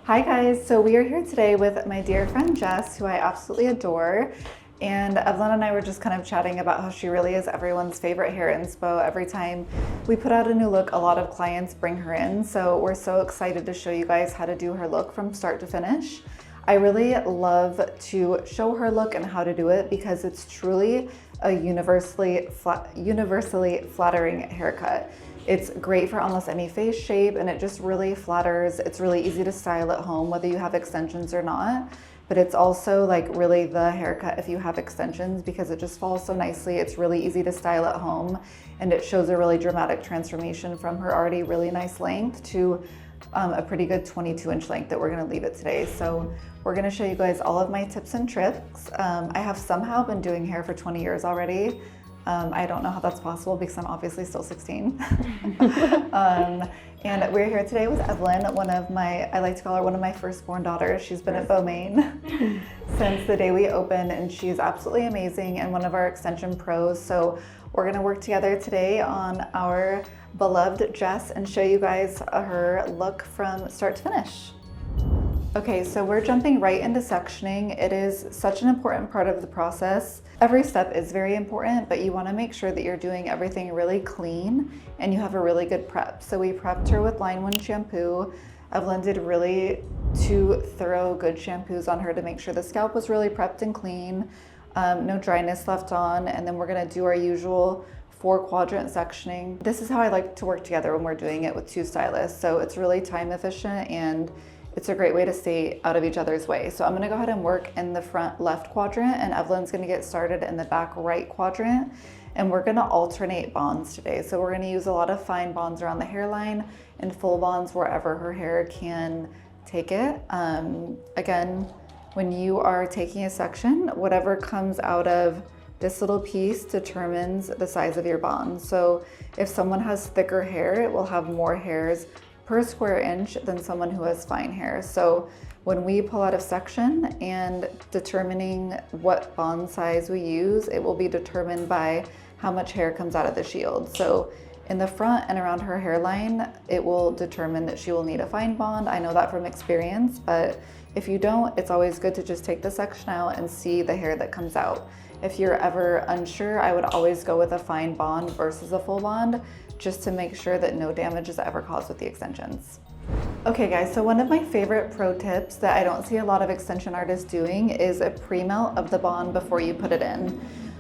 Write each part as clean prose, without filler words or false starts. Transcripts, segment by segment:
Hi guys, so we are here today with my dear friend Jess, who I absolutely adore. And Evelyn and I were just kind of chatting about how she really is everyone's favorite hair inspo. Every time we put out a new look, a lot of clients bring her in. So we're so excited to show you guys how to do her look from start to finish. I really love to show her look and how to do it because it's truly a universally flattering haircut. It's great for almost any face shape and it just really flatters. It's really easy to style at home whether you have extensions or not. But it's also like really the haircut if you have extensions because it just falls so nicely. It's really easy to style at home and it shows a really dramatic transformation from her already really nice length to a pretty good 22-inch length that we're gonna leave it today. So we're gonna show you guys all of my tips and tricks. I have somehow been doing hair for 20 years already. I don't know how that's possible because I'm obviously still 16. And we're here today with Evelyn, I like to call her one of my firstborn daughters. She's been at Beaumaine since the day we opened and she's absolutely amazing and one of our extension pros. So we're gonna work together today on our beloved Jess and show you guys her look from start to finish. Okay, so we're jumping right into sectioning. It is such an important part of the process. Every step is very important, but you want to make sure that you're doing everything really clean and you have a really good prep. So we prepped her with Line 1 shampoo. Evelyn did really 2 thorough good shampoos on her to make sure the scalp was really prepped and clean, no dryness left on, and then we're going to do our usual 4-quadrant sectioning. This is how I like to work together when we're doing it with 2 stylists. So it's really time efficient and it's a great way to stay out of each other's way. So I'm gonna go ahead and work in the front left quadrant and Evelyn's gonna get started in the back right quadrant. And we're gonna alternate bonds today. So we're gonna use a lot of fine bonds around the hairline and full bonds wherever her hair can take it. Again, when you are taking a section, whatever comes out of this little piece determines the size of your bond. So if someone has thicker hair, it will have more hairs per square inch than someone who has fine hair. So when we pull out a section and determining what bond size we use, it will be determined by how much hair comes out of the shield. So in the front and around her hairline, it will determine that she will need a fine bond. I know that from experience, but if you don't, it's always good to just take the section out and see the hair that comes out. If you're ever unsure, I would always go with a fine bond versus a full bond, just to make sure that no damage is ever caused with the extensions. Okay guys, so one of my favorite pro tips that I don't see a lot of extension artists doing is a pre-melt of the bond before you put it in.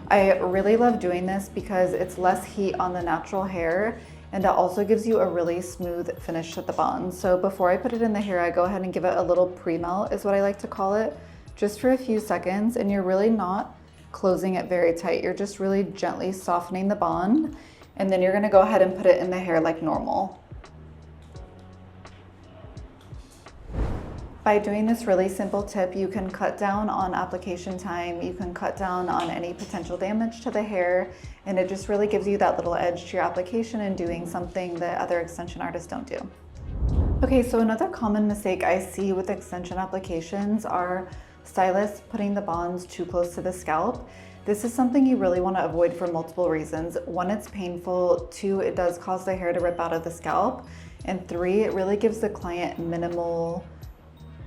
I really love doing this because it's less heat on the natural hair and it also gives you a really smooth finish to the bond. So before I put it in the hair, I go ahead and give it a little pre-melt is what I like to call it, just for a few seconds, and you're really not closing it very tight. You're just really gently softening the bond. And then you're gonna go ahead and put it in the hair like normal. By doing this really simple tip, you can cut down on application time, you can cut down on any potential damage to the hair, and it just really gives you that little edge to your application and doing something that other extension artists don't do. Okay, so another common mistake I see with extension applications are stylists putting the bonds too close to the scalp. This is something you really want to avoid for multiple reasons. 1, it's painful. 2, it does cause the hair to rip out of the scalp. And 3, it really gives the client minimal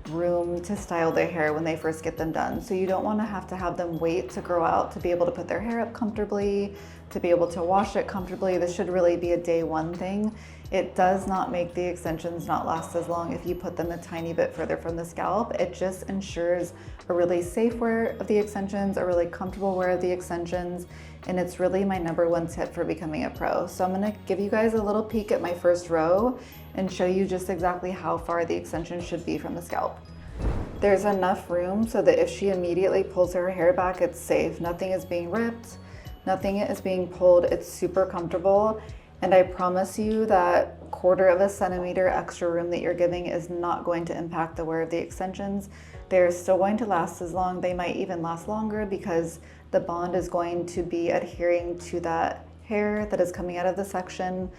room to style their hair when they first get them done. So you don't want to have them wait to grow out to be able to put their hair up comfortably, to be able to wash it comfortably. This should really be a day 1 thing. It does not make the extensions not last as long if you put them a tiny bit further from the scalp. It just ensures a really safe wear of the extensions, a really comfortable wear of the extensions, and it's really my number 1 tip for becoming a pro. So I'm gonna give you guys a little peek at my first row and show you just exactly how far the extension should be from the scalp. There's enough room so that if she immediately pulls her hair back, it's safe. Nothing is being ripped, nothing is being pulled. It's super comfortable. And I promise you that 1/4 centimeter extra room that you're giving is not going to impact the wear of the extensions. They're still going to last as long. They might even last longer because the bond is going to be adhering to that hair that is coming out of the section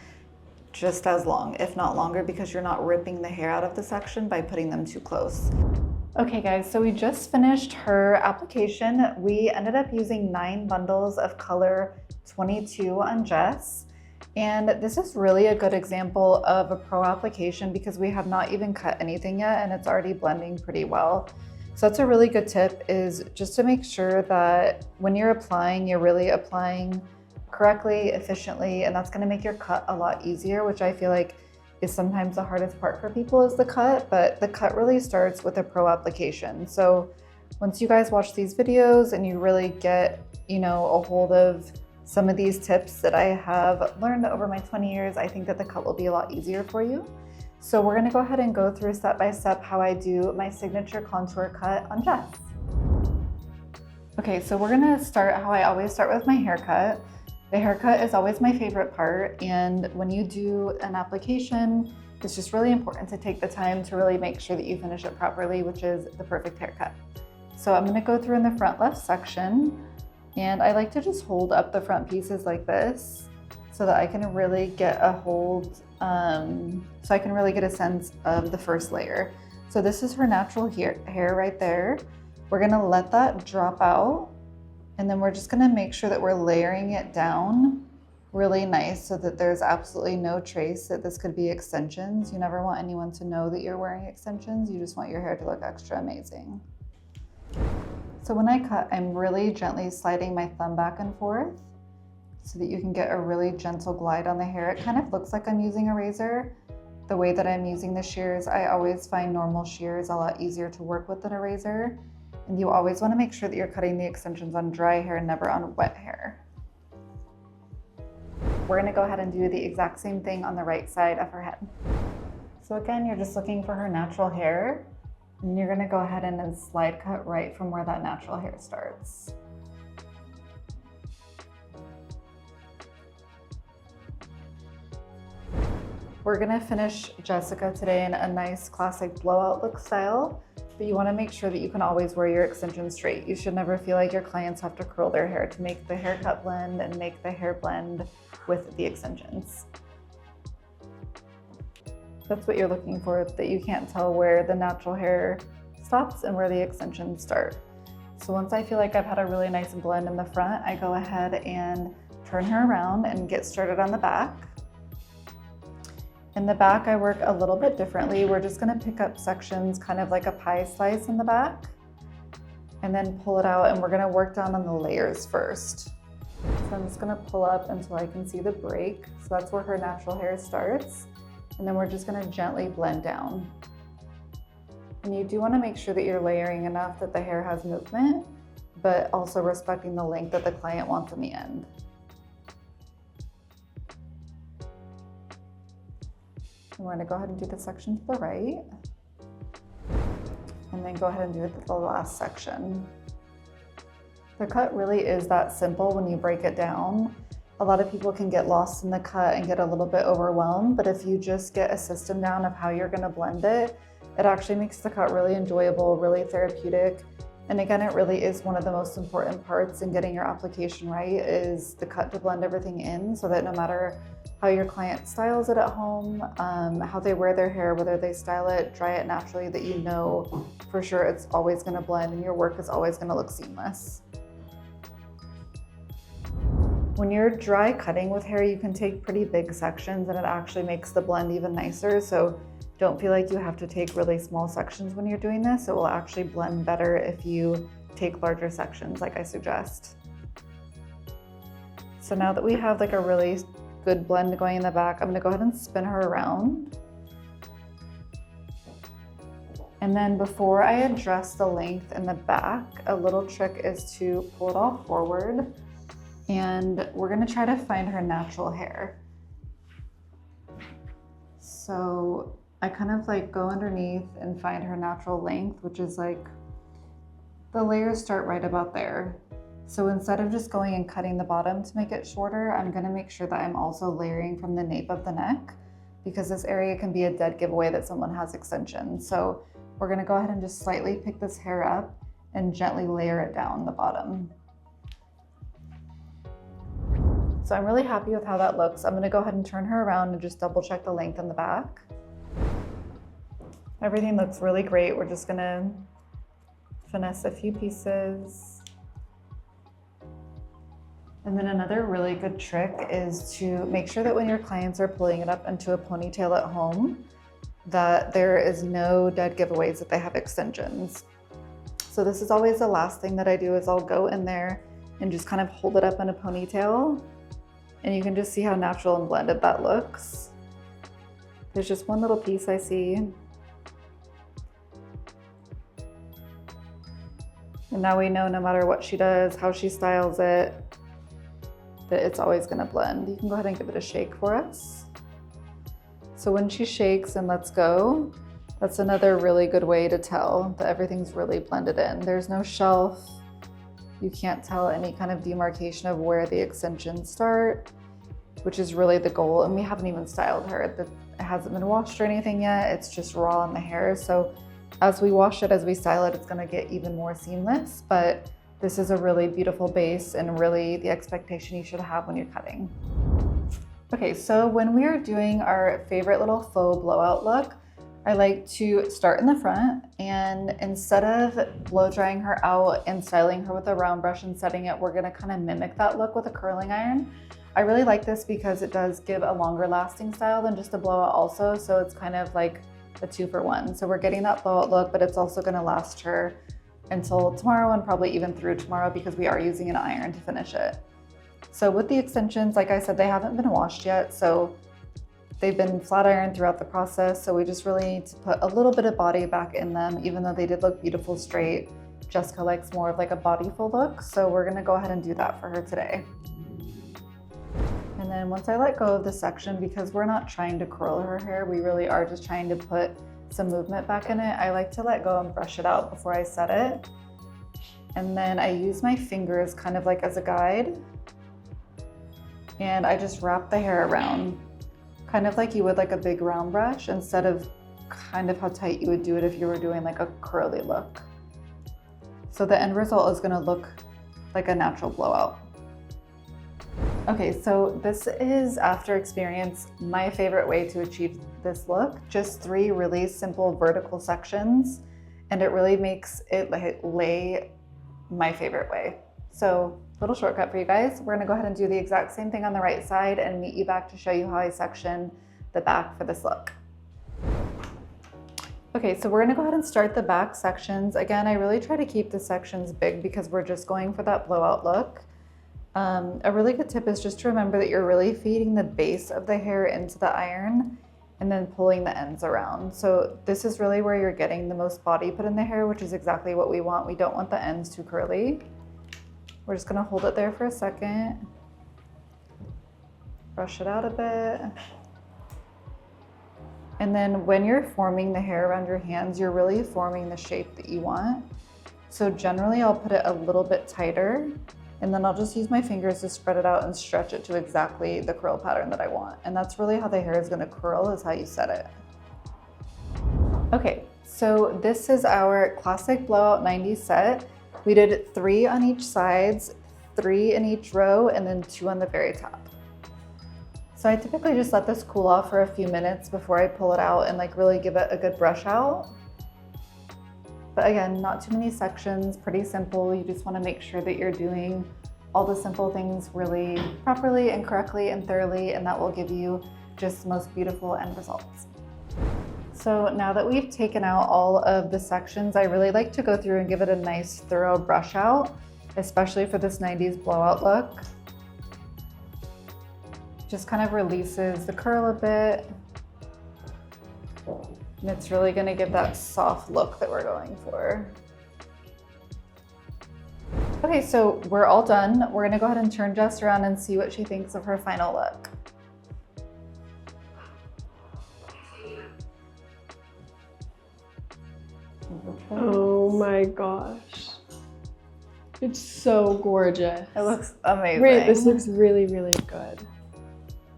just as long, if not longer, because you're not ripping the hair out of the section by putting them too close. Okay guys, so we just finished her application. We ended up using 9 bundles of color 22 on Jess. And this is really a good example of a pro application because we have not even cut anything yet and it's already blending pretty well. So that's a really good tip, is just to make sure that when you're applying, you're really applying correctly, efficiently, and that's gonna make your cut a lot easier, which I feel like is sometimes the hardest part for people, is the cut, but the cut really starts with a pro application. So once you guys watch these videos and you really get, a hold of some of these tips that I have learned over my 20 years, I think that the cut will be a lot easier for you. So we're gonna go ahead and go through step by step how I do my signature contour cut on Jess. Okay, so we're gonna start how I always start with my haircut. The haircut is always my favorite part, and when you do an application, it's just really important to take the time to really make sure that you finish it properly, which is the perfect haircut. So I'm gonna go through in the front left section, and I like to just hold up the front pieces like this so that I can really get a hold, so I can really get a sense of the first layer. So this is her natural hair right there. We're gonna let that drop out, and then we're just gonna make sure that we're layering it down really nice so that there's absolutely no trace that this could be extensions. You never want anyone to know that you're wearing extensions. You just want your hair to look extra amazing. So when I cut, I'm really gently sliding my thumb back and forth so that you can get a really gentle glide on the hair. It kind of looks like I'm using a razor. The way that I'm using the shears, I always find normal shears a lot easier to work with than a razor. And you always want to make sure that you're cutting the extensions on dry hair, never on wet hair. We're going to go ahead and do the exact same thing on the right side of her head. So again, you're just looking for her natural hair, and you're going to go ahead and then slide cut right from where that natural hair starts. We're going to finish Jessica today in a nice classic blowout look style. But you want to make sure that you can always wear your extensions straight. You should never feel like your clients have to curl their hair to make the haircut blend and make the hair blend with the extensions. That's what you're looking for, that you can't tell where the natural hair stops and where the extensions start. So once I feel like I've had a really nice blend in the front, I go ahead and turn her around and get started on the back. In the back, I work a little bit differently. We're just gonna pick up sections kind of like a pie slice in the back and then pull it out, and we're gonna work down on the layers first. So I'm just gonna pull up until I can see the break. So that's where her natural hair starts. And then we're just gonna gently blend down. And you do wanna make sure that you're layering enough that the hair has movement, but also respecting the length that the client wants in the end. We're going to go ahead and do the section to the right, and then go ahead and do the last section. The cut really is that simple when you break it down. A lot of people can get lost in the cut and get a little bit overwhelmed, but if you just get a system down of how you're going to blend it, it actually makes the cut really enjoyable, really therapeutic. And again, it really is one of the most important parts in getting your application right, is the cut to blend everything in, so that no matter how your client styles it at home, how they wear their hair, whether they style it, dry it naturally, that you know for sure it's always gonna blend and your work is always gonna look seamless. When you're dry cutting with hair, you can take pretty big sections and it actually makes the blend even nicer. So don't feel like you have to take really small sections when you're doing this. It will actually blend better if you take larger sections like I suggest. So now that we have like a really good blend going in the back, I'm gonna go ahead and spin her around. And then before I address the length in the back, a little trick is to pull it all forward, and we're gonna try to find her natural hair. So I kind of like go underneath and find her natural length, which is like, the layers start right about there. So instead of just going and cutting the bottom to make it shorter, I'm gonna make sure that I'm also layering from the nape of the neck, because this area can be a dead giveaway that someone has extensions. So we're gonna go ahead and just slightly pick this hair up and gently layer it down the bottom. So I'm really happy with how that looks. I'm gonna go ahead and turn her around and just double check the length in the back. Everything looks really great. We're just gonna finesse a few pieces. And then another really good trick is to make sure that when your clients are pulling it up into a ponytail at home, that there is no dead giveaways that they have extensions. So this is always the last thing that I do is I'll go in there and just kind of hold it up in a ponytail. And you can just see how natural and blended that looks. There's just one little piece I see. And now we know no matter what she does, how she styles it, that it's always gonna blend. You can go ahead and give it a shake for us. So when she shakes and lets go, that's another really good way to tell that everything's really blended in. There's no shelf. You can't tell any kind of demarcation of where the extensions start, which is really the goal. And we haven't even styled her. It hasn't been washed or anything yet. It's just raw in the hair. So as we wash it, as we style it, it's gonna get even more seamless, but this is a really beautiful base and really the expectation you should have when you're cutting. Okay, so when we are doing our favorite little faux blowout look, I like to start in the front, and instead of blow drying her out and styling her with a round brush and setting it, we're gonna kind of mimic that look with a curling iron. I really like this because it does give a longer lasting style than just a blowout also, so it's kind of like a 2-for-1. So we're getting that blowout look, but it's also gonna last her until tomorrow and probably even through tomorrow because we are using an iron to finish it. So with the extensions, like I said, they haven't been washed yet, so they've been flat ironed throughout the process. So we just really need to put a little bit of body back in them, even though they did look beautiful straight. Jessica likes more of like a bodyful look, so we're gonna go ahead and do that for her today. And then once I let go of the section, because we're not trying to curl her hair, we really are just trying to put some movement back in it, I like to let go and brush it out before I set it. And then I use my fingers kind of like as a guide. And I just wrap the hair around, kind of like you would like a big round brush, instead of kind of how tight you would do it if you were doing like a curly look. So the end result is gonna look like a natural blowout. Okay, so this is, after experience, my favorite way to achieve this look. Just 3 really simple vertical sections, and it really makes it lay my favorite way. So little shortcut for you guys. We're gonna go ahead and do the exact same thing on the right side and meet you back to show you how I section the back for this look. Okay, so we're gonna go ahead and start the back sections. Again, I really try to keep the sections big because we're just going for that blowout look. A really good tip is just to remember that you're really feeding the base of the hair into the iron and then pulling the ends around. So this is really where you're getting the most body put in the hair, which is exactly what we want. We don't want the ends too curly. We're just gonna hold it there for a second. Brush it out a bit. And then when you're forming the hair around your hands, you're really forming the shape that you want. So generally I'll put it a little bit tighter, and then I'll just use my fingers to spread it out and stretch it to exactly the curl pattern that I want. And that's really how the hair is gonna curl, is how you set it. Okay, so this is our classic blowout 90s set. We did 3 on each sides, 3 in each row, and then 2 on the very top. So I typically just let this cool off for a few minutes before I pull it out and like really give it a good brush out. But again, not too many sections, pretty simple. You just want to make sure that you're doing all the simple things really properly and correctly and thoroughly, and that will give you just the most beautiful end results. So now that we've taken out all of the sections, I really like to go through and give it a nice thorough brush out, especially for this 90s blowout look. Just kind of releases the curl a bit. And it's really gonna give that soft look that we're going for. Okay, so we're all done. We're gonna go ahead and turn Jess around and see what she thinks of her final look. Oh my gosh. It's so gorgeous. It looks amazing. Wait, this looks really, really good.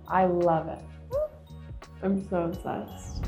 I love it. I'm so obsessed.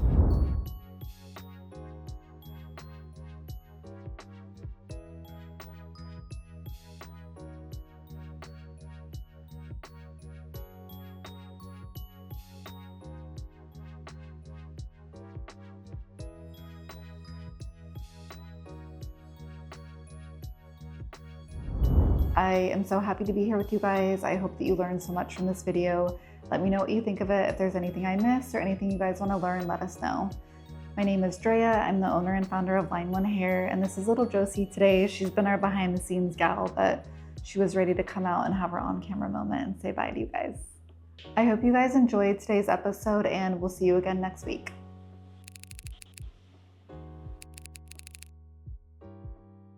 I am so happy to be here with you guys. I hope that you learned so much from this video. Let me know what you think of it. If there's anything I missed or anything you guys want to learn, let us know. My name is Drea. I'm the owner and founder of Line 1 Hair, and this is little Josie today. She's been our behind the scenes gal, but she was ready to come out and have her on camera moment and say bye to you guys. I hope you guys enjoyed today's episode, and we'll see you again next week.